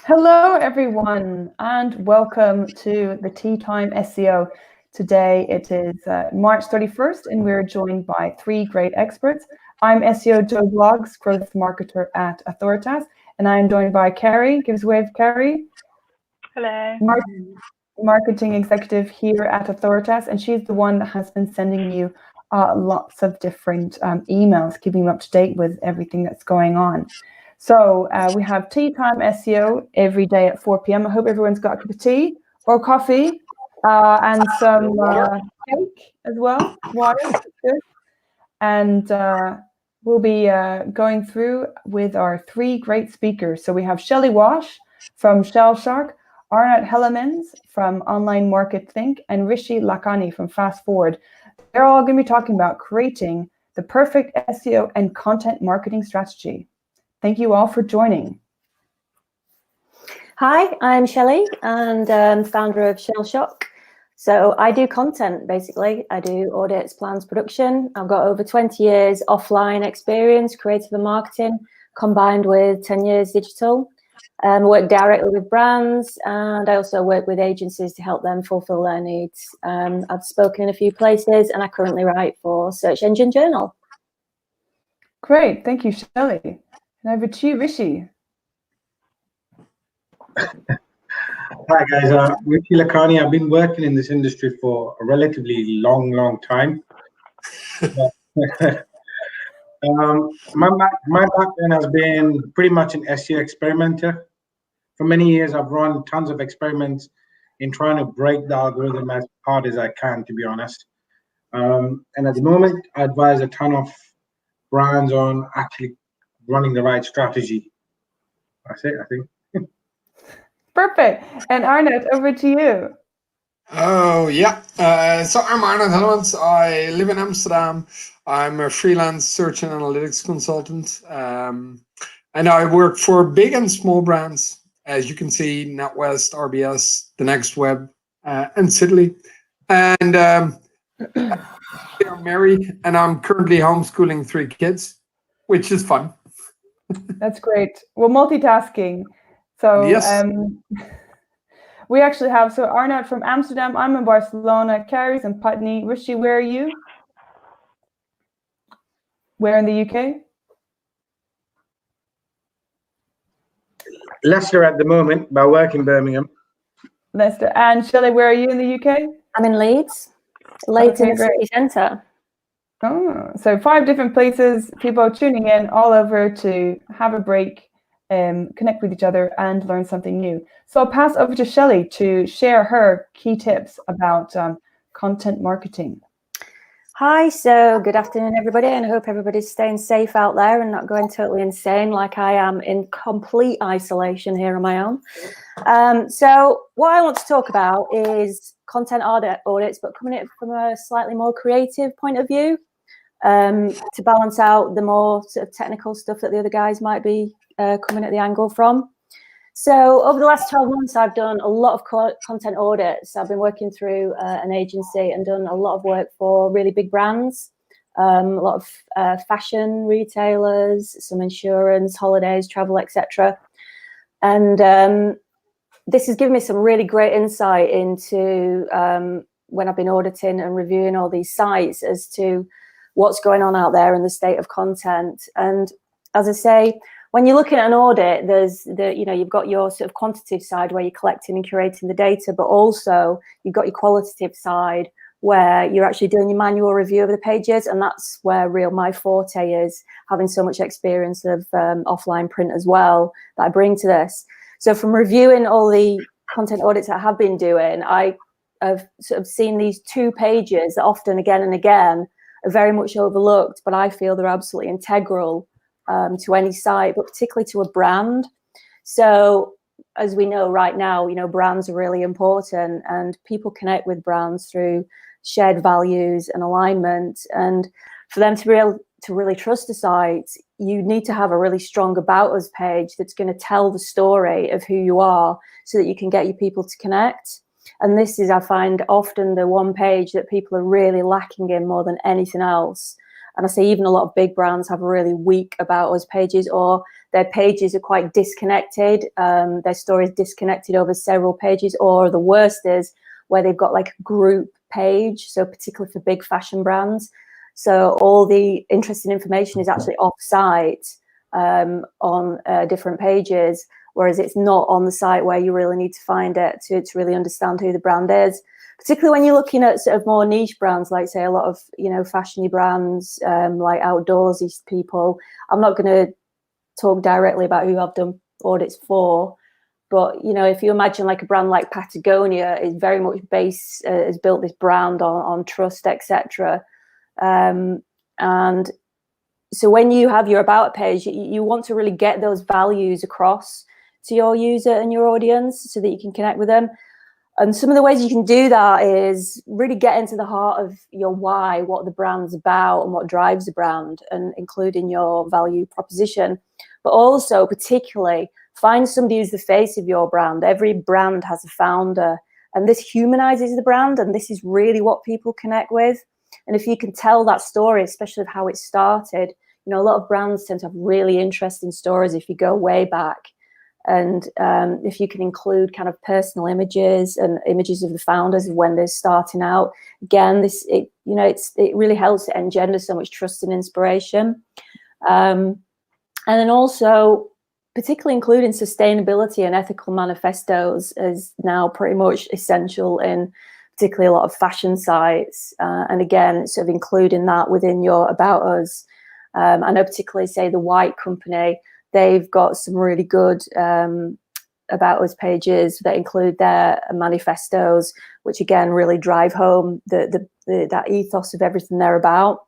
Hello, everyone, and welcome to the Tea Time SEO. Today it is March 31st, and we're joined by three great experts. I'm SEO Joe Blogs, growth marketer at Authoritas, and I'm joined by Carrie. Give us a wave, Carrie. Hello. Marketing executive here at Authoritas, and she's the one that has been sending you lots of different emails, keeping you up to date with everything that's going on. So we have Tea Time SEO every day at 4 p.m. I hope everyone's got a cup of tea or coffee and some cake as well, water. Good. And we'll be going through with our three great speakers. So we have Shelley Wash from ShellShock, Arnout Hellemans from Online Market Think, and Rishi Lakhani from Fast Forward. They're all going to be talking about creating the perfect SEO and content marketing strategy. Thank you all for joining. Hi, I'm Shelley and founder of ShellShock. So I do content, basically. I do audits, plans, production. I've got over 20 years offline experience, creative and marketing, combined with 10 years digital. I work directly with brands, and I also work with agencies to help them fulfill their needs. I've spoken in a few places, and I currently write for Search Engine Journal. Great, thank you, Shelley. And over to you, Rishi. Hi guys, Rishi Lakhani. I've been working in this industry for a relatively long time. My background has been pretty much an SEO experimenter. For many years, I've run tons of experiments in trying to break the algorithm as hard as I can, to be honest. And at the moment, I advise a ton of brands on actually running the right strategy. That's it, I think. Perfect. And Arnout, over to you. Oh, yeah. So I'm Arnout Hellemans. I live in Amsterdam. I'm a freelance search and analytics consultant. And I work for big and small brands. As you can see, NatWest, RBS, The Next Web, and Sidley. And I'm married, and I'm currently homeschooling 3 kids, which is fun. That's great. Well, multitasking. So yes. We actually have, so Arnout from Amsterdam, I'm in Barcelona, Carrie's in Putney. Rishi, where are you? Where in the UK? Leicester at the moment, but I work in Birmingham. Leicester. And Shelley, where are you in the UK? I'm in Leeds, in the city centre. Oh, so 5 different places, people tuning in all over to have a break, connect with each other and learn something new. So I'll pass over to Shelley to share her key tips about content marketing. Hi, so good afternoon, everybody, and I hope everybody's staying safe out there and not going totally insane like I am in complete isolation here on my own. So what I want to talk about is content audits, but coming at it from a slightly more creative point of view, to balance out the more sort of technical stuff that the other guys might be coming at the angle from. So over the last 12 months, I've done a lot of content audits. I've been working through an agency and done a lot of work for really big brands, a lot of fashion retailers, some insurance, holidays, travel, etc. And this has given me some really great insight into when I've been auditing and reviewing all these sites as to what's going on out there in the state of content. And as I say, when you're looking at an audit, there's you've got your sort of quantitative side where you're collecting and curating the data, but also you've got your qualitative side where you're actually doing your manual review of the pages, and that's where my forte is, having so much experience of offline print as well that I bring to this. So from reviewing all the content audits that I have been doing, I have sort of seen these 2 pages that often again and again are very much overlooked, but I feel they're absolutely integral to any site, but particularly to a brand. So as we know right now, brands are really important, and people connect with brands through shared values and alignment. And for them to be able to really trust a site, you need to have a really strong About Us page that's going to tell the story of who you are so that you can get your people to connect. And this is, I find, often the one page that people are really lacking in more than anything else. And I say even a lot of big brands have really weak About Us pages, or their pages are quite disconnected, their story is disconnected over several pages, or the worst is where they've got like a group page, so particularly for big fashion brands. So all the interesting information is actually off-site on different pages, whereas it's not on the site where you really need to find it to really understand who the brand is. Particularly when you're looking at sort of more niche brands, like say a lot of, you know, fashiony brands, like outdoorsy people. I'm not going to talk directly about who I've done audits for, but, you know, if you imagine like a brand like Patagonia is very much based, has built this brand on trust, etc. And so when you have your about page, you want to really get those values across to your user and your audience so that you can connect with them. And some of the ways you can do that is really get into the heart of your why, what the brand's about and what drives the brand, and including your value proposition. But also particularly find somebody who's the face of your brand. Every brand has a founder, and this humanizes the brand, and this is really what people connect with. And if you can tell that story, especially of how it started, you know, a lot of brands tend to have really interesting stories if you go way back. And if you can include kind of personal images and images of the founders when they're starting out, again, it really helps to engender so much trust and inspiration. And then also, particularly including sustainability and ethical manifestos is now pretty much essential in particularly a lot of fashion sites. And again, sort of including that within your About Us. I know particularly, say, the White Company, they've got some really good About Us pages that include their manifestos, which again really drive home that ethos of everything they're about.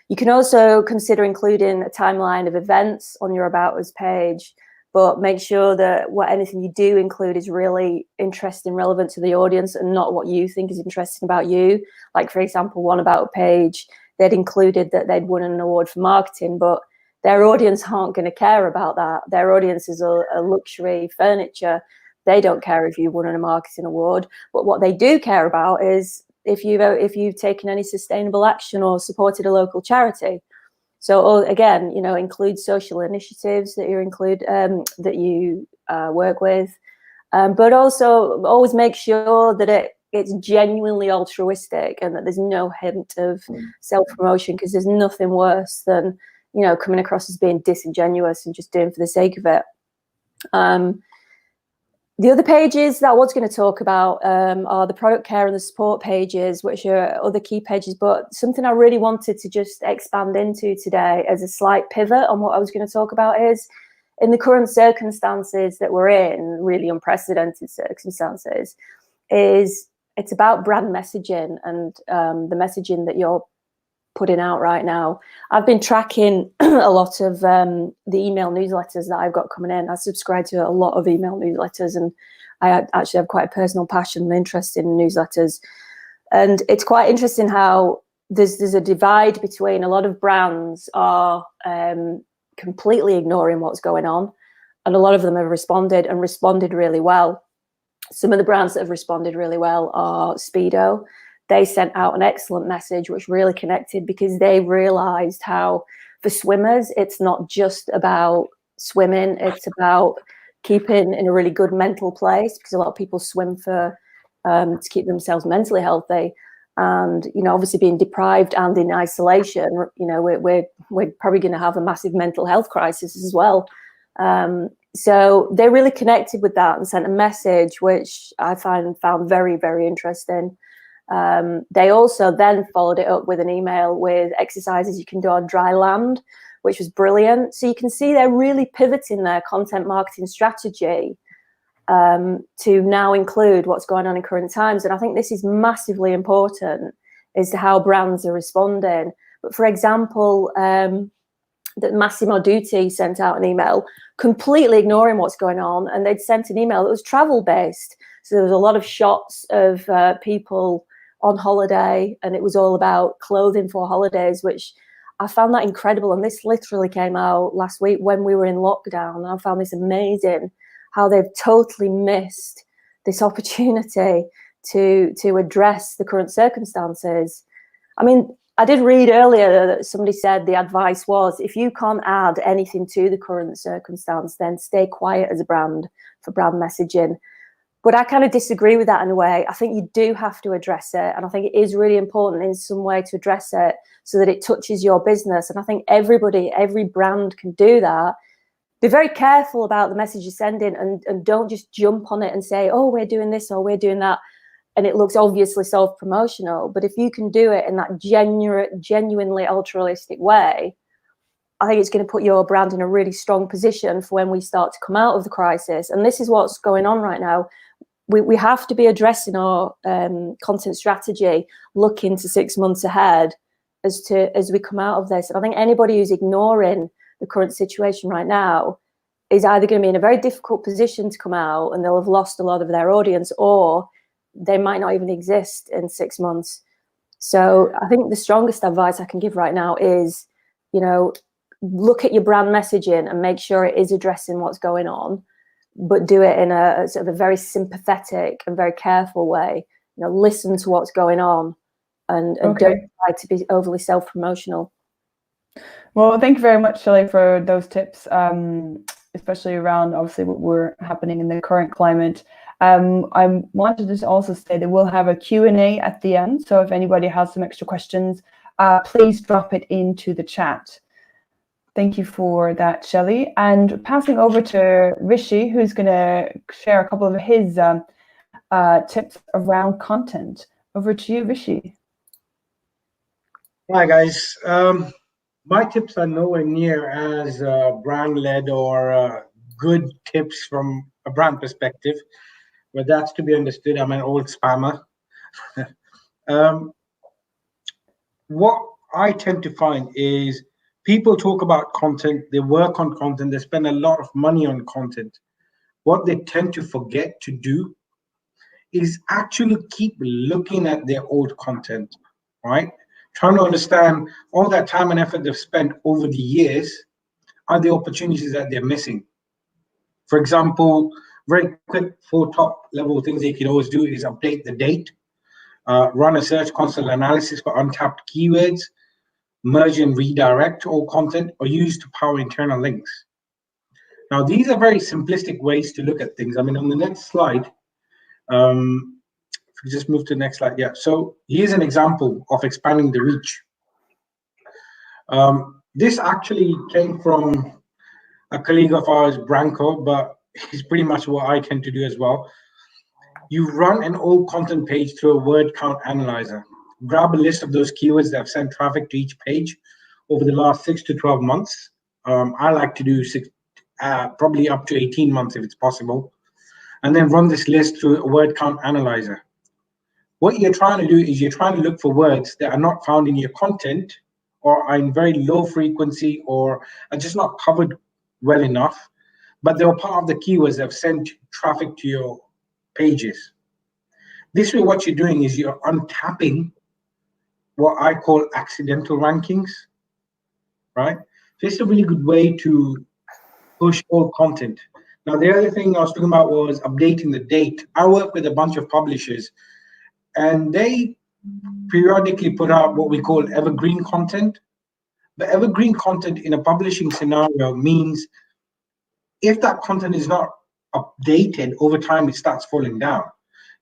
You can also consider including a timeline of events on your About Us page, but make sure that anything you do include is really interesting, relevant to the audience, and not what you think is interesting about you. Like, for example, one About page, they'd included that they'd won an award for marketing, but their audience aren't going to care about that. Their audience is a luxury furniture. They don't care if you won a marketing award. But what they do care about is if you've taken any sustainable action or supported a local charity. So again, you know, include social initiatives that you work with, but also always make sure that it's genuinely altruistic and that there's no hint of self-promotion, because there's nothing worse than, you know, coming across as being disingenuous and just doing for the sake of it. The other pages that I was going to talk about are the product care and the support pages, which are other key pages, but something I really wanted to just expand into today as a slight pivot on what I was going to talk about is, in the current circumstances that we're in, really unprecedented circumstances, it's about brand messaging and the messaging that you're putting out right now. I've been tracking a lot of the email newsletters that I've got coming in. I subscribe to a lot of email newsletters, and I actually have quite a personal passion and interest in newsletters. And it's quite interesting how there's a divide between a lot of brands are completely ignoring what's going on, and a lot of them have responded really well. Some of the brands that have responded really well are Speedo. They sent out an excellent message which really connected, because they realized how for swimmers, it's not just about swimming, it's about keeping in a really good mental place, because a lot of people swim for to keep themselves mentally healthy. And, you know, obviously being deprived and in isolation, you know, we're probably going to have a massive mental health crisis as well. So they really connected with that and sent a message which I found very, very interesting. They also then followed it up with an email with exercises you can do on dry land, which was brilliant. So you can see they're really pivoting their content marketing strategy to now include what's going on in current times. And I think this is massively important as to how brands are responding. But for example, that Massimo Dutti sent out an email completely ignoring what's going on, and they'd sent an email that was travel based. So there was a lot of shots of people on holiday, and it was all about clothing for holidays, which I found that incredible. And this literally came out last week when we were in lockdown. And I found this amazing, how they've totally missed this opportunity to address the current circumstances. I mean, I did read earlier that somebody said the advice was, if you can't add anything to the current circumstance, then stay quiet as a brand for brand messaging. But I kind of disagree with that in a way. I think you do have to address it. And I think it is really important in some way to address it so that it touches your business. And I think every brand can do that. Be very careful about the message you're sending, and don't just jump on it and say, oh, we're doing this or we're doing that. And it looks obviously self-promotional. But if you can do it in that genuinely altruistic way, I think it's going to put your brand in a really strong position for when we start to come out of the crisis. And this is what's going on right now. We have to be addressing our content strategy, looking to 6 months ahead as we come out of this. And I think anybody who's ignoring the current situation right now is either going to be in a very difficult position to come out, and they'll have lost a lot of their audience, or they might not even exist in 6 months. So I think the strongest advice I can give right now is, look at your brand messaging and make sure it is addressing what's going on, but do it in a sort of a very sympathetic and very careful way. Listen to what's going on, and don't try to be overly self-promotional. Well, thank you very much, Shelley, for those tips, especially around obviously what we're happening in the current climate. I wanted to also say that we'll have a Q&A at the end. So if anybody has some extra questions, please drop it into the chat. Thank you for that, Shelley. And passing over to Rishi, who's going to share a couple of his tips around content. Over to you, Rishi. Hi, guys. My tips are nowhere near as brand-led or good tips from a brand perspective, but that's to be understood. I'm an old spammer. What I tend to find is people talk about content, they work on content, they spend a lot of money on content. What they tend to forget to do is actually keep looking at their old content, right? Trying to understand all that time and effort they've spent over the years are the opportunities that they're missing. For example, very quick 4 top level things they can always do is update the date, run a search console analysis for untapped keywords, merge and redirect all content, or use to power internal links. Now, these are very simplistic ways to look at things. I mean, on the next slide, if we just move to the next slide. Yeah, so here's an example of expanding the reach. This actually came from a colleague of ours, Branko, but it's pretty much what I tend to do as well. You run an old content page through a word count analyzer. Grab a list of those keywords that have sent traffic to each page over the last 6 to 12 months. I like to do probably up to 18 months if it's possible. And then run this list through a word count analyzer. What you're trying to do is you're trying to look for words that are not found in your content, or are in very low frequency, or are just not covered well enough, but they're part of the keywords that have sent traffic to your pages. This way, what you're doing is you're untapping what I call accidental rankings, right? So it's a really good way to push all content. Now, the other thing I was talking about was updating the date. I work with a bunch of publishers, and they periodically put out what we call evergreen content. But evergreen content in a publishing scenario means if that content is not updated over time, it starts falling down.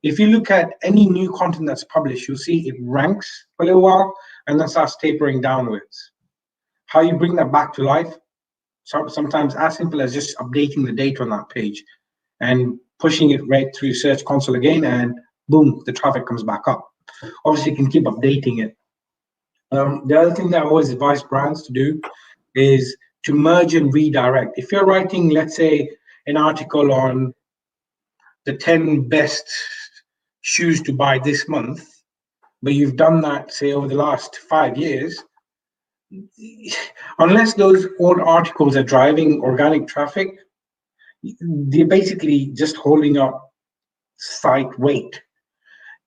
If you look at any new content that's published, you'll see it ranks for a little while and then starts tapering downwards. How you bring that back to life? Sometimes as simple as just updating the date on that page and pushing it right through Search Console again, and boom, the traffic comes back up. Obviously, you can keep updating it. The other thing that I always advise brands to do is to merge and redirect. If you're writing, let's say, an article on the 10 best shoes to buy this month, but you've done that, say, over the last 5 years, unless those old articles are driving organic traffic, they're basically just holding up site weight.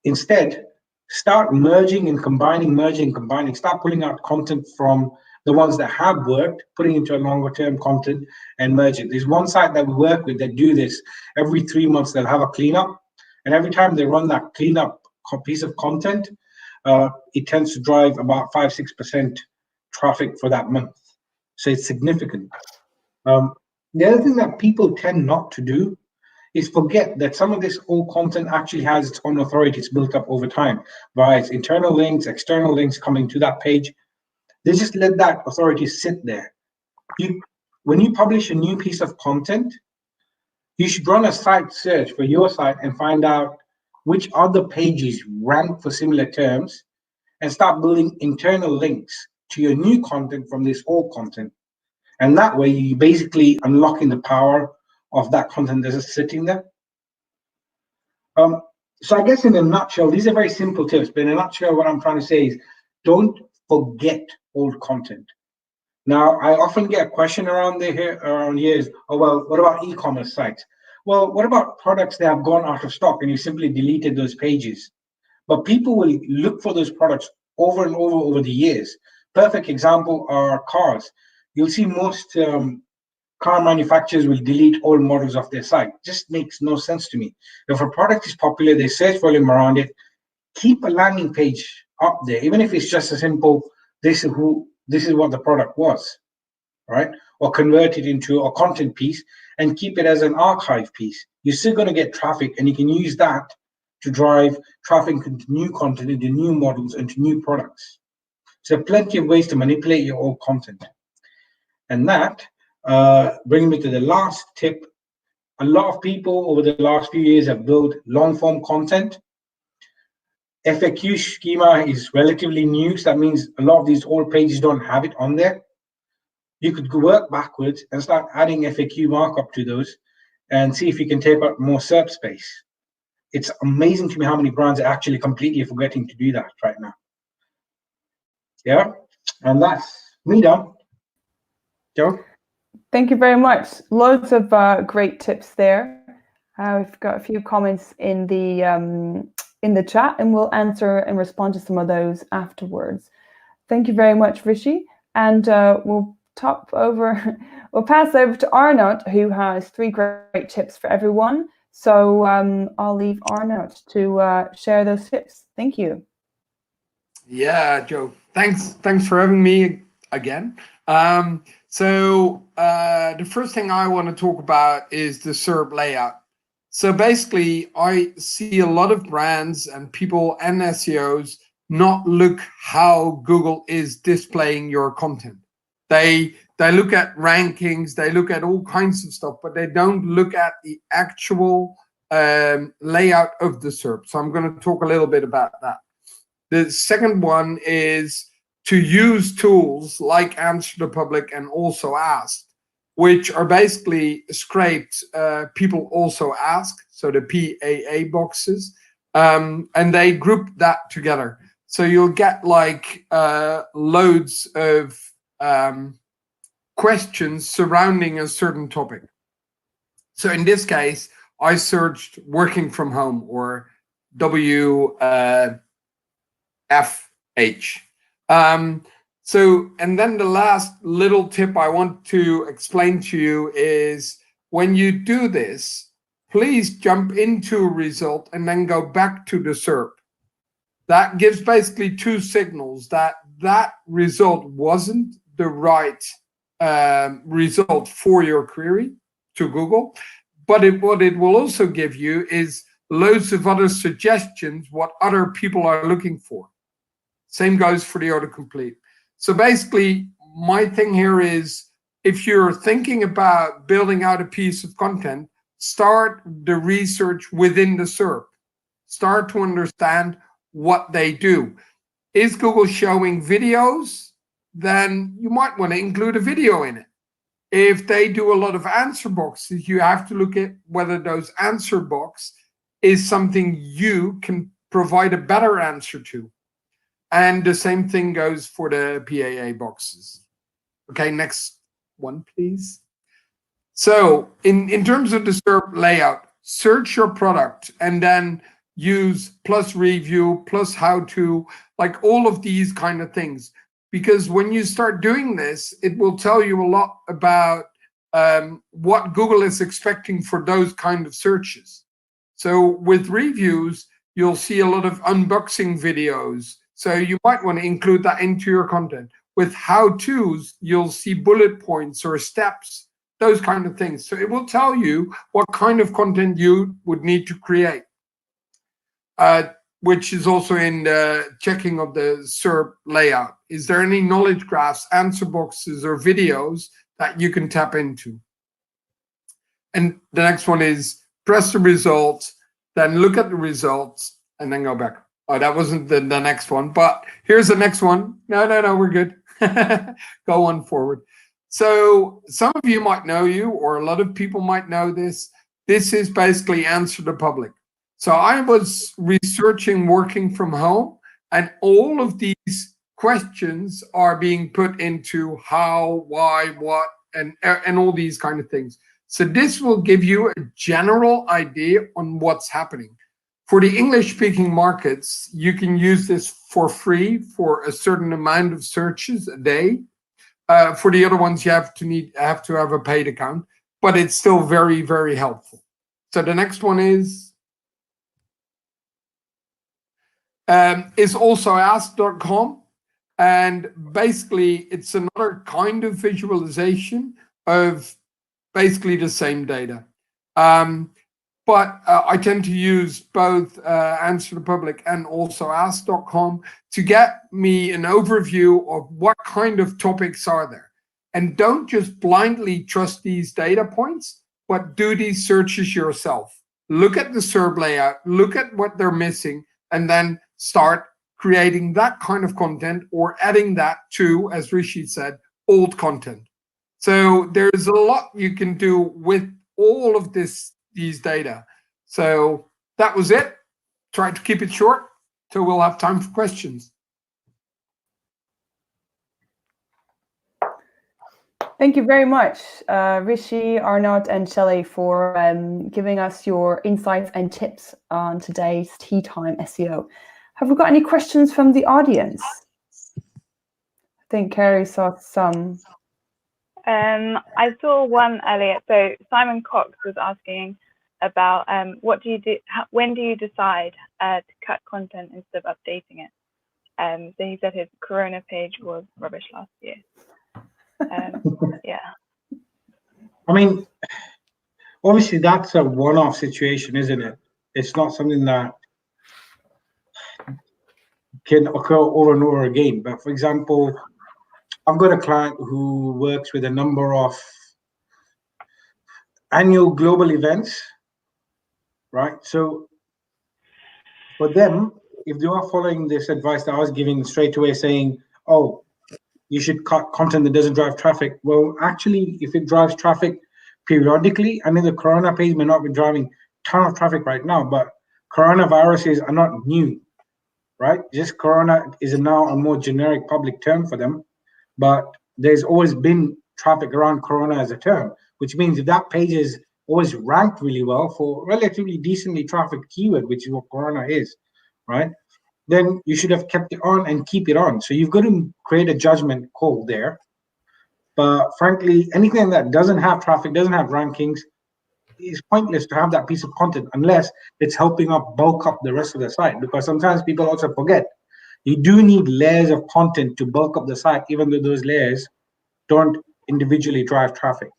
Instead, start merging and combining, start pulling out content from the ones that have worked, putting into a longer term content and merge it. There's one site that we work with that do this. Every 3 months, they'll have a cleanup. And every time they run that cleanup piece of content, it tends to drive about 5-6% traffic for that month. So it's significant. The other thing that people tend not to do is forget that some of this old content actually has its own authority. It's built up over time via its internal links, external links coming to that page. They just let that authority sit there. When you publish a new piece of content, you should run a site search for your site and find out which other pages rank for similar terms and start building internal links to your new content from this old content. And that way, you're basically unlocking the power of that content that's just sitting there. So I guess in a nutshell, these are very simple tips, but in a nutshell, what I'm trying to say is don't forget old content. Now, I often get a question around here is, oh, well, what about e-commerce sites? Well, what about products that have gone out of stock and you simply deleted those pages? But people will look for those products over and over the years. Perfect example are cars. You'll see most car manufacturers will delete all models off their site. Just makes no sense to me. If a product is popular, they search volume around it, keep a landing page up there, even if it's just a simple, this is what the product was, right? Or convert it into a content piece and keep it as an archive piece. You're still going to get traffic, and you can use that to drive traffic into new content, into new models, into new products. So plenty of ways to manipulate your old content. And that brings me to the last tip. A lot of people over the last few years have built long form content. FAQ schema is relatively new, so that means a lot of these old pages don't have it on there. You could work backwards and start adding FAQ markup to those and see if you can take up more SERP space. It's amazing to me how many brands are actually completely forgetting to do that right now. Yeah, and that's me done. Joe? Thank you very much. Loads of great tips there. We've got a few comments in the chat, and we'll answer and respond to some of those afterwards. Thank you very much, Rishi. And we'll pass over to Arnout, who has 3 great tips for everyone. So I'll leave Arnout to share those tips. Thank you. Yeah, Joe. Thanks for having me again. So the first thing I want to talk about is the Serb Layout. So basically, I see a lot of brands and people and SEOs not look how Google is displaying your content. They look at rankings, they look at all kinds of stuff, but they don't look at the actual layout of the SERP. So I'm going to talk a little bit about that. The second one is to use tools like Answer the Public and Also Asked, which are basically scraped people also ask, so the PAA boxes, and they group that together. So you'll get like loads of questions surrounding a certain topic. So in this case, I searched working from home, or WFH. And then the last little tip I want to explain to you is when you do this, please jump into a result and then go back to the SERP. That gives basically 2 signals that result wasn't the right result for your query to Google, but what it will also give you is loads of other suggestions what other people are looking for. Same goes for the autocomplete. So basically, my thing here is, if you're thinking about building out a piece of content, start the research within the SERP. Start to understand what they do. Is Google showing videos? Then you might want to include a video in it. If they do a lot of answer boxes, you have to look at whether those answer box is something you can provide a better answer to. And the same thing goes for the PAA boxes. Okay, next one, please. So in terms of the SERP layout, search your product and then use plus review, plus how to, like all of these kind of things. Because when you start doing this, it will tell you a lot about what Google is expecting for those kind of searches. So with reviews, you'll see a lot of unboxing videos. So you might want to include that into your content. With how-tos, you'll see bullet points or steps, those kind of things. So it will tell you what kind of content you would need to create, which is also in the checking of the Serb layout. Is there any knowledge graphs, answer boxes, or videos that you can tap into? And the next one is press the results, then look at the results, and then go back. Oh, that wasn't the next one, but here's the next one. No, we're good. Go on forward. So some of you might know or a lot of people might know this. This is basically answer the public. So I was researching working from home, and all of these questions are being put into how, why, what, and all these kind of things. So this will give you a general idea on what's happening. For the English-speaking markets, you can use this for free for a certain amount of searches a day. For the other ones, you have to have a paid account, but it's still very, very helpful. So the next one is also ask.com, and basically it's another kind of visualization of basically the same data. But I tend to use both Answer the Public and also ask.com to get me an overview of what kind of topics are there. And don't just blindly trust these data points, but do these searches yourself. Look at the Serb layout, look at what they're missing, and then start creating that kind of content or adding that to, as Rishi said, old content. So there's a lot you can do with all of these data. So that was it. Try to keep it short so we'll have time for questions. Thank you very much, Rishi, Arnout, and Shelley, for giving us your insights and tips on today's Tea Time SEO. Have we got any questions from the audience? I think Carrie saw some. I saw one earlier. So Simon Cox was asking about what do you do? When do you decide to cut content instead of updating it? So he said his Corona page was rubbish last year. Yeah. I mean, obviously that's a one-off situation, isn't it? It's not something that can occur over and over again. But for example, I've got a client who works with a number of annual global events, right? So for them, if they are following this advice that I was giving straight away saying, oh, you should cut content that doesn't drive traffic. Well, actually, if it drives traffic periodically, I mean, the Corona page may not be driving a ton of traffic right now, but coronaviruses are not new, right? Just Corona is now a more generic public term for them, but there's always been traffic around Corona as a term, which means if that page is always ranked really well for relatively decently trafficked keyword, which is what Corona is, right? Then you should have kept it on and keep it on. So you've got to create a judgment call there. But frankly, anything that doesn't have traffic, doesn't have rankings, is pointless to have that piece of content unless it's helping up bulk up the rest of the site. Because sometimes people also forget you do need layers of content to bulk up the site, even though those layers don't individually drive traffic.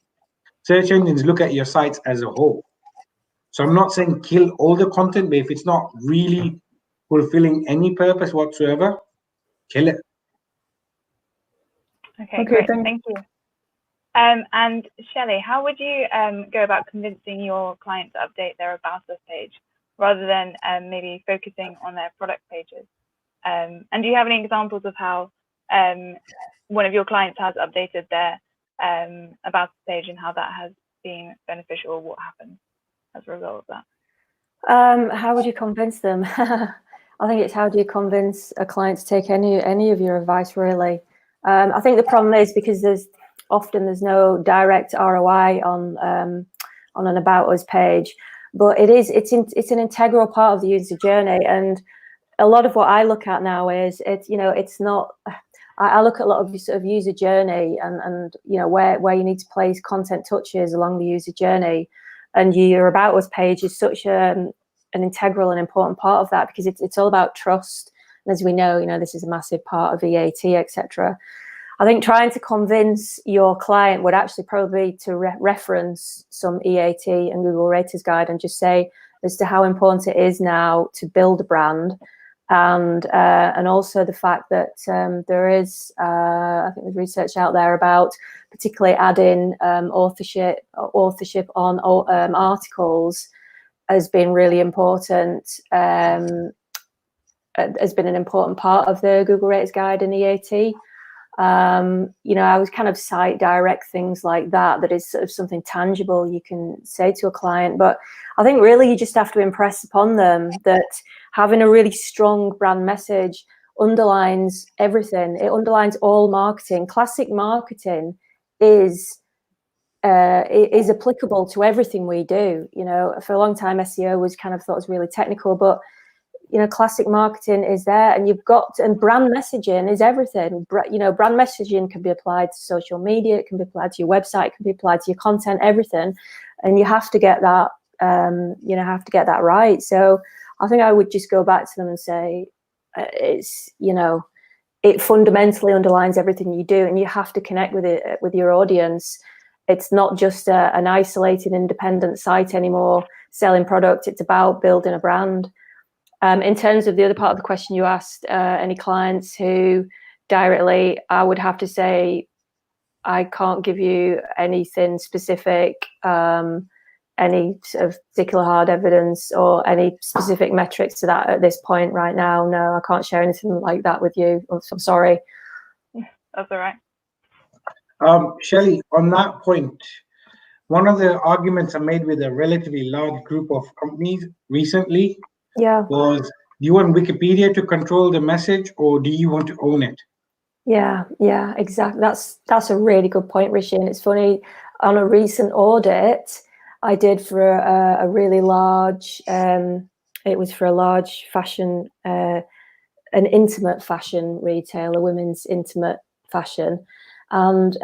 Search engines look at your sites as a whole. So I'm not saying kill all the content, but if it's not really fulfilling any purpose whatsoever, kill it. Okay, great. Thank you. And Shelley, how would you go about convincing your client to update their About Us page rather than maybe focusing on their product pages? And do you have any examples of how one of your clients has updated their About Us page and how that has been beneficial, or what happened as a result of that? How would you convince them? I think it's how do you convince a client to take any of your advice, really. I think the problem is because there's no direct ROI on an About Us page, but it's an integral part of the user journey. And a lot of what I look at now is it's not. I look at a lot of sort of user journey and where you need to place content touches along the user journey, and your About Us page is such an integral and important part of that, because it's all about trust And as we know, this is a massive part of EAT, etc. I think trying to convince your client would actually probably to reference some EAT and Google Raters Guide and just say as to how important it is now to build a brand, and also the fact that there is, I think there's research out there about particularly adding authorship on articles has been really important. Has been an important part of the Google Raters Guide and EAT. I was kind of site direct things like that is sort of something tangible you can say to a client. But I think really you just have to impress upon them that having a really strong brand message underlines everything. It underlines all marketing. Classic marketing is applicable to everything we do. For a long time, SEO was kind of thought was really technical, but classic marketing is there, and and brand messaging is everything. Brand messaging can be applied to social media, it can be applied to your website, it can be applied to your content, everything. And you have to get that, right. So I think I would just go back to them and say, it fundamentally underlines everything you do, and you have to connect with it, with your audience. It's not just an isolated independent site anymore selling product. It's about building a brand. In terms of the other part of the question you asked, any clients who directly, I would have to say, I can't give you anything specific, any sort of particular hard evidence or any specific metrics to that at this point right now. No, I can't share anything like that with you. I'm sorry. That's all right. Shelley, on that point, one of the arguments I made with a relatively large group of companies recently was, do you want Wikipedia to control the message, or do you want to own it? Yeah, exactly. That's a really good point, Rishi. And it's funny, on a recent audit I did for a really large, it was for a large fashion, an intimate fashion retailer, women's intimate fashion. And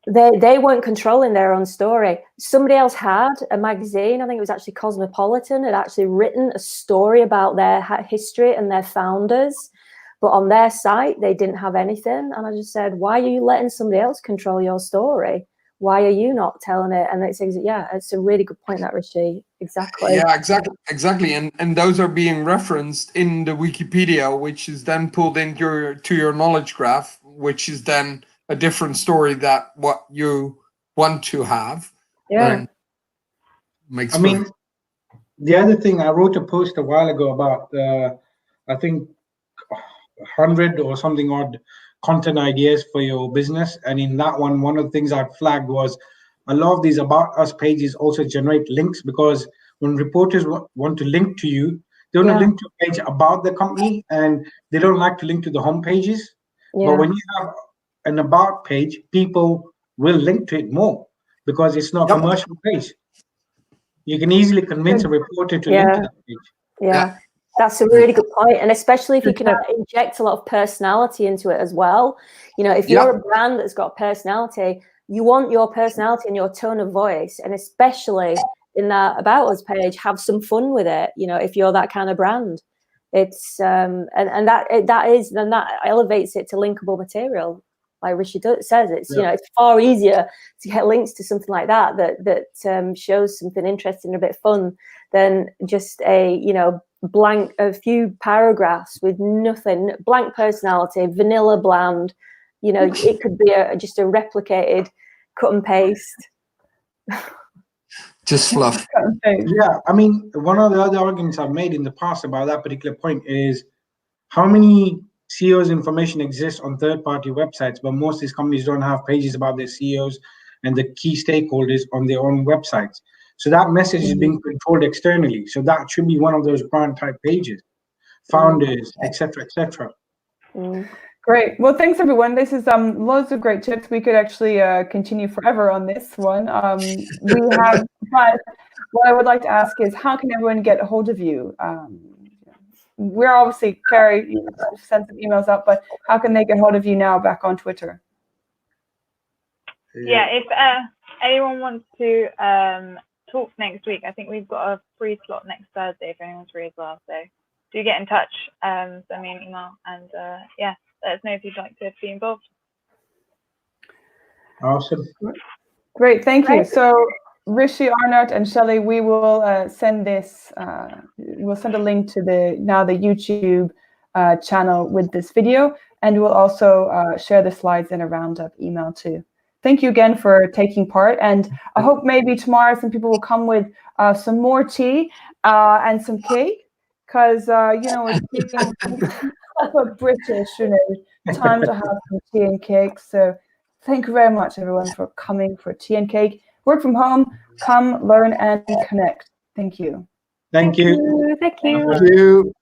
they weren't controlling their own story. Somebody else had a magazine, I think it was actually Cosmopolitan, had actually written a story about their history and their founders, but on their site they didn't have anything. And I just said, why are you letting somebody else control your story? Why are you not telling it? And it's a really good point, that, Rishi. Exactly. Yeah, exactly. And those are being referenced in the Wikipedia, which is then pulled into your knowledge graph, which is then a different story that what you want to have. Yeah. I mean, the other thing, I wrote a post a while ago about, I think, 100 or something odd content ideas for your business. And in that one of the things I flagged was a lot of these About Us pages also generate links, because when reporters want to link to you, they want to link to a page about the company, and they don't like to link to the home pages. But when you have an About page, people will link to it more because it's not a commercial page. You can easily convince a reporter to link to that page. Yeah. That's a really good point. And especially if you can inject a lot of personality into it as well. If you're a brand that's got personality, you want your personality and your tone of voice, and especially in that About Us page, have some fun with it. If you're that kind of brand, it's and that elevates it to linkable material. Like Rishi says, it's it's far easier to get links to something like that shows something interesting, a bit fun, than just a few paragraphs with nothing, blank personality, vanilla, bland. It could be just a replicated cut and paste. Just fluff. Yeah, I mean, one of the other arguments I've made in the past about that particular point is how many CEOs information exists on third-party websites, but most of these companies don't have pages about their CEOs and the key stakeholders on their own websites. So that message is being controlled externally. So that should be one of those brand type pages, founders, etc., etc. Great. Well, thanks everyone. This is loads of great tips. We could actually continue forever on this one. But what I would like to ask is, how can everyone get a hold of you? We're obviously, Carrie, sent some emails out, but how can they get hold of you now back on Twitter? Yeah, if anyone wants to talk next week, I think we've got a free slot next Thursday if anyone's free as well. So do get in touch, send me an email, and yeah, let us know if you'd like to be involved. Awesome. Great, thank you. So Rishi, Arnout, and Shelley, we will send this. We'll send a link to the YouTube channel with this video, and we'll also share the slides in a roundup email too. Thank you again for taking part, and I hope maybe tomorrow some people will come with some more tea and some cake, because you know, it's being proper British, you know, time to have some tea and cake. So thank you very much, everyone, for coming for tea and cake. Work from home, come, learn, and connect. Thank you. Thank you. Thank you. Thank you.